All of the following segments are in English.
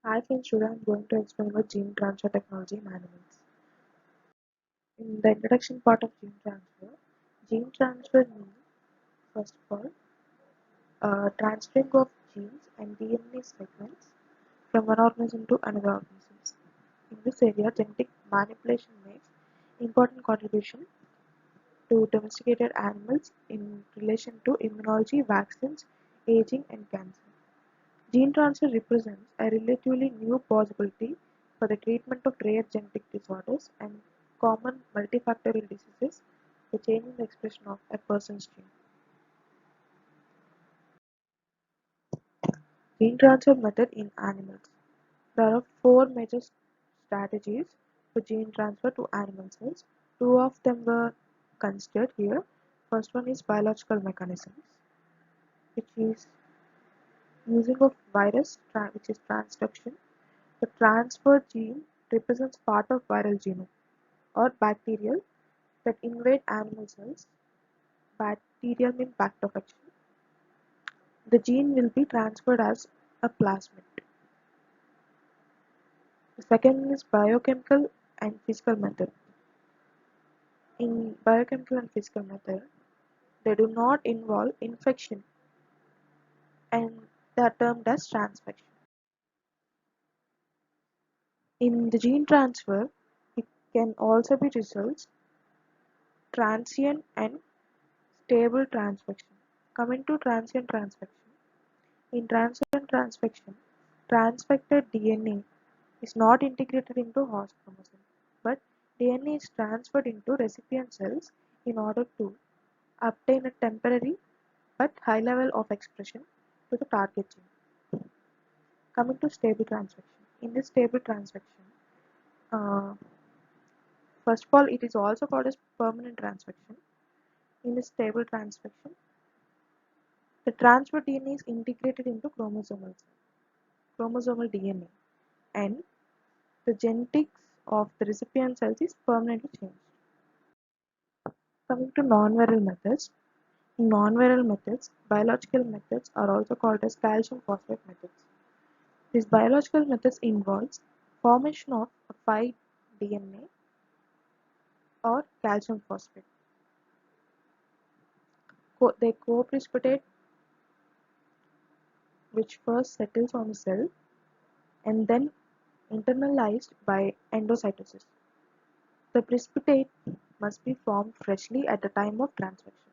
Hi friends, today I'm going to explain about gene transfer technology in animals. In the introduction part of gene transfer means, first of all, transferring of genes and DNA segments from one organism to another organism. In this area, genetic manipulation makes important contribution to domesticated animals in relation to immunology, vaccines, aging, and cancer. Gene transfer represents a relatively new possibility for the treatment of rare genetic disorders and common multifactorial diseases by changing the expression of a person's gene. Gene transfer method in animals. There are four major strategies for gene transfer to animal cells. Two of them were considered here. First one is biological mechanisms, which is using of virus, which is transduction. The transferred gene represents part of viral genome or bacterial that invade animal cells. Bacterial means bacteriophage. The gene will be transferred as a plasmid. The second is biochemical and physical method. In biochemical and physical method, they do not involve infection and they are termed as transfection. In the gene transfer, it can also be results transient and stable transfection. Coming to transient transfection. In transient transfection, transfected DNA is not integrated into host chromosome, but DNA is transferred into recipient cells in order to obtain a temporary but high level of expression to the target gene. Coming to stable transfection. In this stable transfection, uh, first of all, it is also called as permanent transfection. In this stable transfection, the transferred DNA is integrated into chromosomal DNA, and the genetics of the recipient cells is permanently changed. Coming to non-viral methods, in non-viral methods, biological methods are also called as calcium phosphate methods. These biological methods involves formation of a 5-DNA or calcium phosphate. They co-precipitate which first settles on the cell and then internalized by endocytosis. The precipitate must be formed freshly at the time of transfection.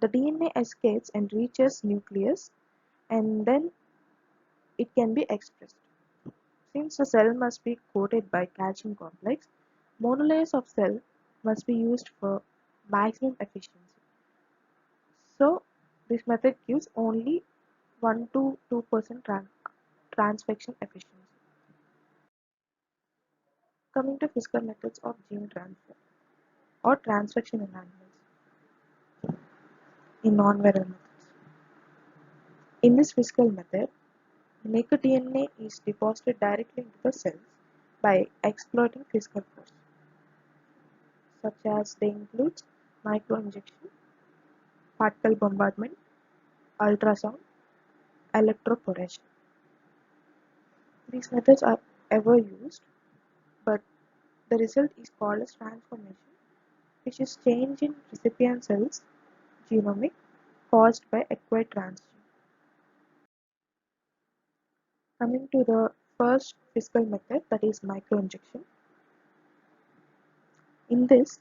The DNA escapes and reaches nucleus and then it can be expressed. Since the cell must be coated by calcium complex, monolayers of cell must be used for maximum efficiency. So this method gives only 1 to 2% transfection efficiency. Coming to physical methods of gene transfer or transfection in animals in non-viral methods. In this physical method, naked DNA is deposited directly into the cells by exploiting physical force, such as they include microinjection, particle bombardment, ultrasound, electroporation. These methods are ever used, but the result is called as transformation, which is change in recipient cells genomic caused by acquired transgene. Coming to the first physical method, that is microinjection. In this,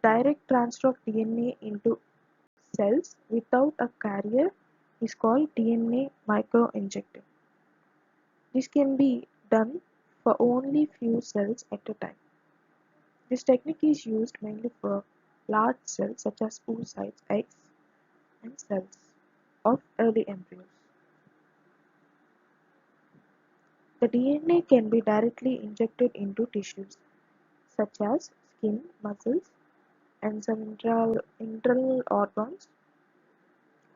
direct transfer of DNA into cells without a carrier is called DNA microinjecting. This can be done for only few cells at a time. This technique is used mainly for large cells such as oocytes, eggs, and cells of early embryos. The DNA can be directly injected into tissues such as skin, muscles, and some internal organs,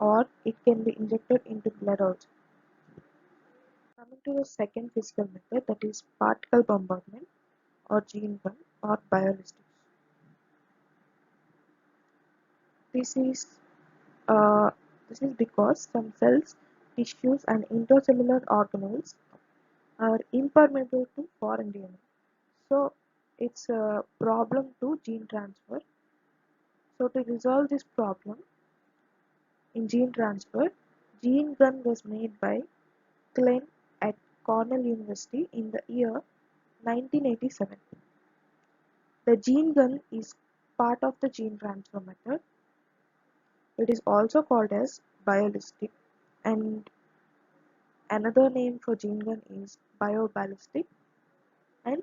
or it can be injected into blood also. Coming to the second physical method, that is particle bombardment or gene gun or biolistics. This is uh, this is because some cells, tissues, and intracellular organelles are impermeable to foreign DNA. So it's a problem to gene transfer. So to resolve this problem in gene transfer, gene gun was made by Klein at Cornell University in the year 1987. The gene gun is part of the gene transfer method. It is also called as biolistic, and another name for gene gun is bioballistic, and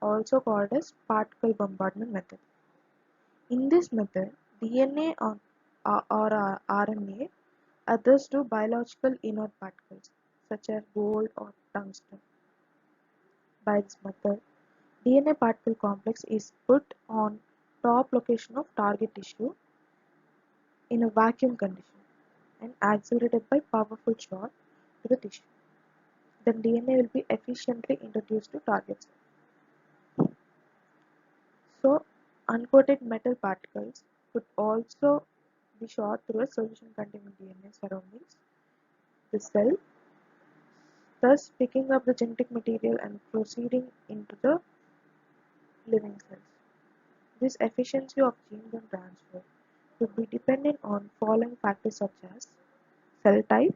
also called as particle bombardment method. In this method, DNA or RNA adheres to biological inert particles such as gold or tungsten. By this method, DNA particle complex is put on top location of target tissue in a vacuum condition and accelerated by powerful shock to the tissue. Then DNA will be efficiently introduced to target cell. So, uncoated metal particles could also be shot through a solution containing DNA surroundings the cell, thus picking up the genetic material and proceeding into the living cells. This efficiency of gene gun transfer could be dependent on following factors such as cell type,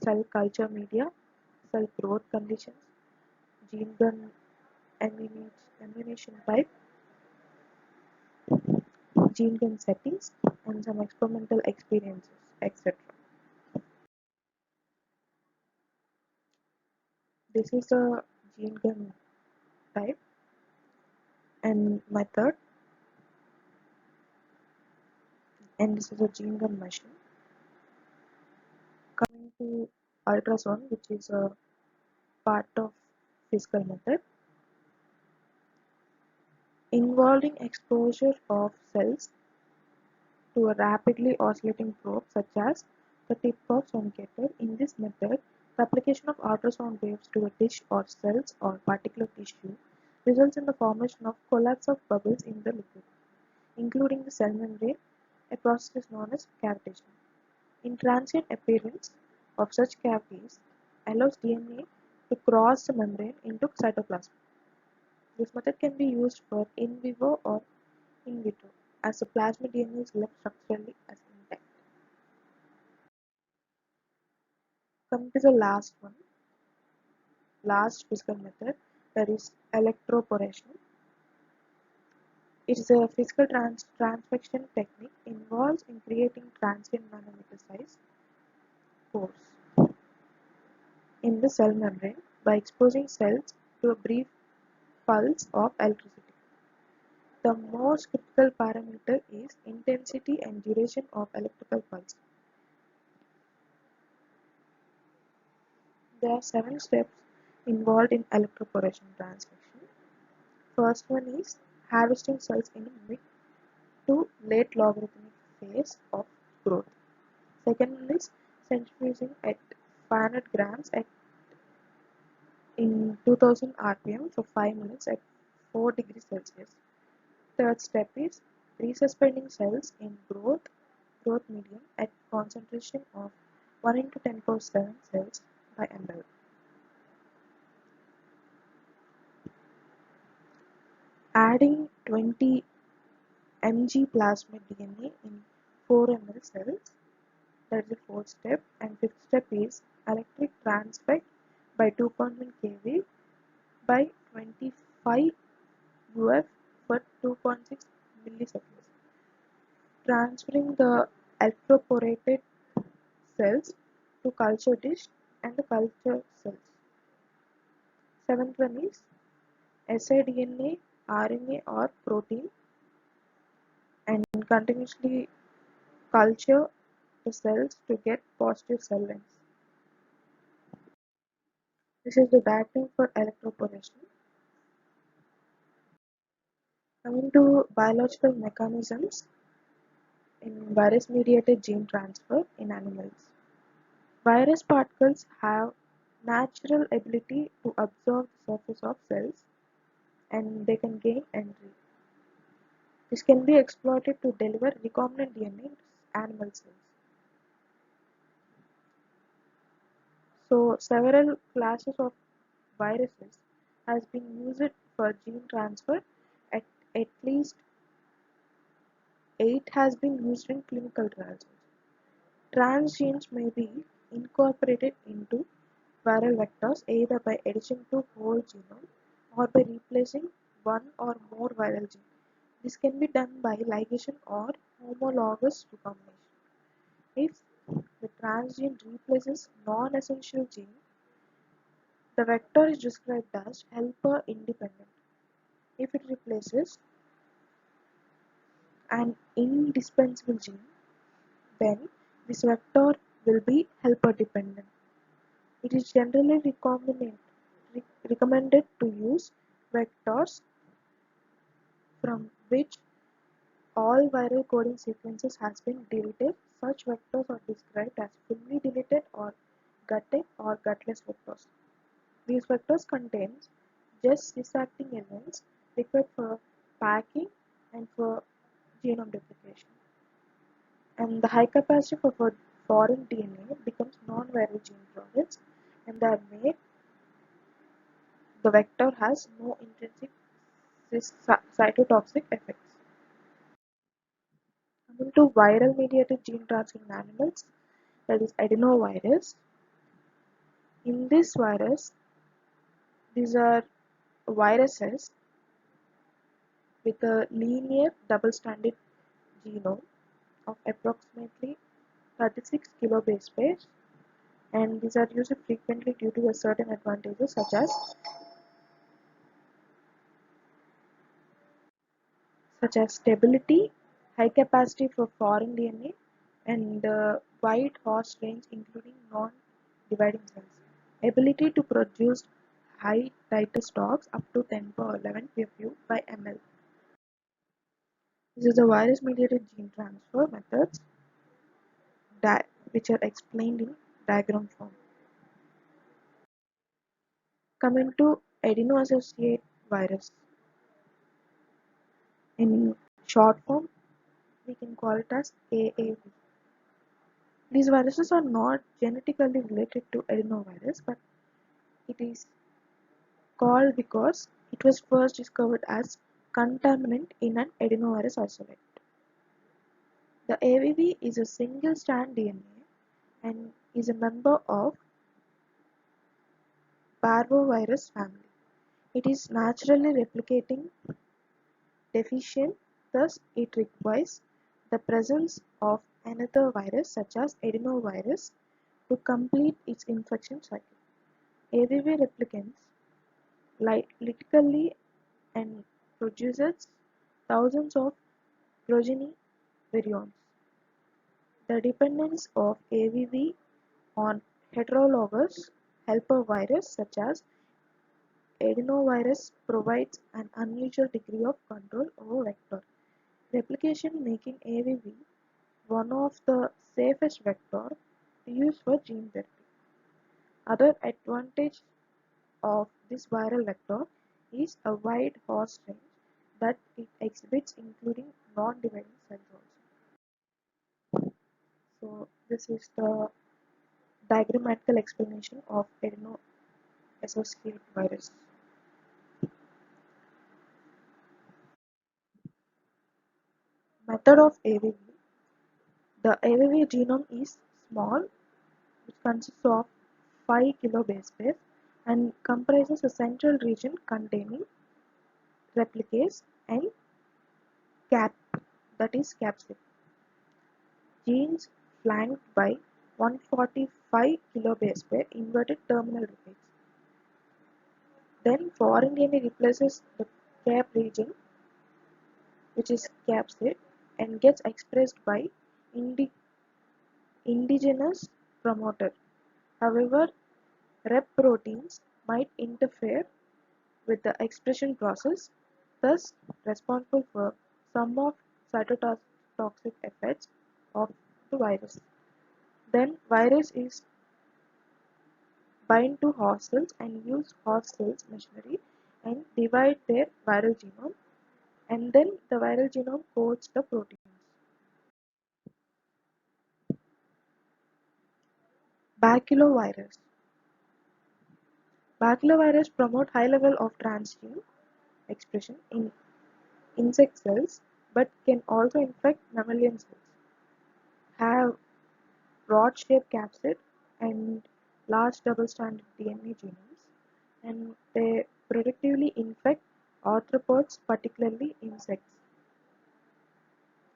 cell culture media, cell growth conditions, gene gun ammunition type, gene gun settings, and some experimental experiences, etc. This is the gene gun type and method, and this is a gene gun machine. Coming to ultrasound, which is a part of physical method, involving exposure of cells to a rapidly oscillating probe such as the tip of sonicator. In this method, the application of ultrasound waves to a dish or cells or particular tissue results in the formation of collapse of bubbles in the liquid, including the cell membrane. A process is known as cavitation. In transient appearance of such cavities allows DNA to cross the membrane into cytoplasm. This method can be used for in vivo or in vitro, as the plasmid DNA is left structurally as intact. Coming to the last physical method, that is electroporation. It is a physical transfection technique involves in creating transient nanometer size pores in the cell membrane by exposing cells to a brief pulse of electricity. The most critical parameter is intensity and duration of electrical pulse. There are 7 steps involved in electroporation transfection. First one is harvesting cells in mid to late logarithmic phase of growth. Second one is centrifuging at 500 grams in 2000 rpm for 5 minutes at 4 degrees Celsius. Third step is resuspending cells in growth medium at concentration of 1 into 10 power 7 cells by ml. Adding 20 mg plasmid DNA in 4 ml cells, that is the fourth step. And fifth step is electric transfect by 2.1 kV by 25 UF for 2.6 milliseconds, transferring the electroporated cells to culture dish and the culture cells. Seventh one is siDNA, RNA or protein, and continuously culture the cells to get positive cell lengths. This is the diagram for electroporation. Coming to biological mechanisms in virus-mediated gene transfer in animals. Virus particles have natural ability to absorb the surface of cells and they can gain entry. This can be exploited to deliver recombinant DNA into animal cells. So several classes of viruses has been used for gene transfer. At, at least 8 has been used in clinical trials. Transgenes may be incorporated into viral vectors either by addition to whole genome or by replacing one or more viral genes. This can be done by ligation or homologous recombination. If the transgene replaces non-essential gene, the vector is described as helper independent. If it replaces an indispensable gene, then this vector will be helper dependent. It is generally recommended to use vectors from which all viral coding sequences has been deleted. Such vectors are described as fully deleted or gutted or gutless vectors. These vectors contain just cis-acting events required for packing and for genome duplication. And the high capacity for foreign DNA becomes non-viral gene projects, and that made the vector has no intrinsic cytotoxic effects. Coming to viral mediated gene transfer in animals, that is adenovirus. In this virus, these are viruses with a linear double-stranded genome of approximately 36 kilobase pairs, and these are used frequently due to a certain advantages such as stability, high capacity for foreign DNA, and wide host range including non-dividing cells. Ability to produce high titer stocks up to 10 per 11 ppm by ml. This is the virus-mediated gene transfer methods which are explained in diagram form. Coming to adeno-associated virus. In short form, we can call it as AAV. These viruses are not genetically related to adenovirus, but it is called because it was first discovered as contaminant in an adenovirus isolate. The AAV is a single-strand DNA and is a member of parvovirus family. It is naturally replicating deficient, thus it requires the presence of another virus such as adenovirus to complete its infection cycle. AAV replicates litically and produces thousands of progeny virions. The dependence of AAV on heterologous helper virus such as adenovirus provides an unusual degree of control over vector replication, making AAV one of the safest vectors to use for gene therapy. Other advantage of this viral vector is a wide host range that it exhibits, including non-dividing cells also. So this is the diagrammatical explanation of adeno-associated virus. Method of AAV. The AAV genome is small, which consists of 5 kilobase pairs and comprises a central region containing replicase and cap, that is capsid. Genes flanked by 145 kilobase pair inverted terminal repeats. Then foreign DNA replaces the cap region, which is capsid, and gets expressed by indi indigenous promoter. However, rep proteins might interfere with the expression process, thus responsible for some of cytotoxic effects of the virus. Then virus is bind to host cells and use host cells machinery and divide their viral genome, and then the viral genome codes the proteins. Baculovirus. Baculovirus promote high level of transgene expression in insect cells but can also infect mammalian cells, have rod-shaped capsid and large double-stranded DNA genomes, and they predictively infect arthropods, particularly insects.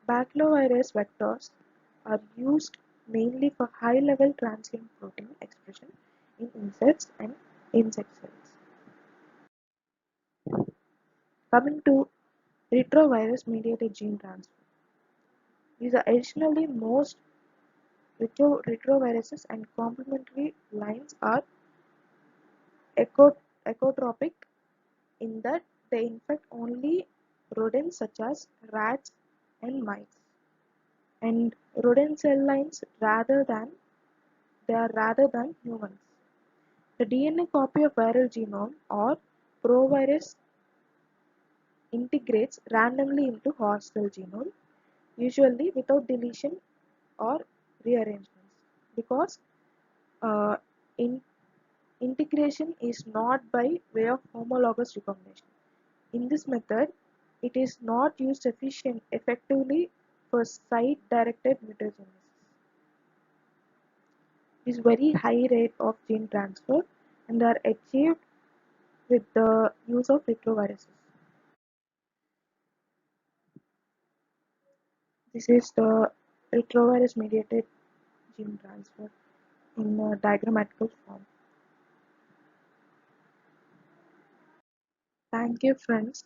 Baculovirus vectors are used mainly for high-level transient protein expression in insects and insect cells. Coming to retrovirus-mediated gene transfer. These are additionally most retroviruses and complementary lines are ecotropic in that they infect only rodents such as rats and mice, and rodent cell lines rather than humans. The DNA copy of viral genome or provirus integrates randomly into host cell genome, usually without deletion or rearrangements, because uh, in integration is not by way of homologous recombination. In this method, it is not used effectively for site-directed mutagenesis. It is very high rate of gene transfer and are achieved with the use of retroviruses. This is the retrovirus mediated gene transfer in a diagrammatical form. Thank you, friends.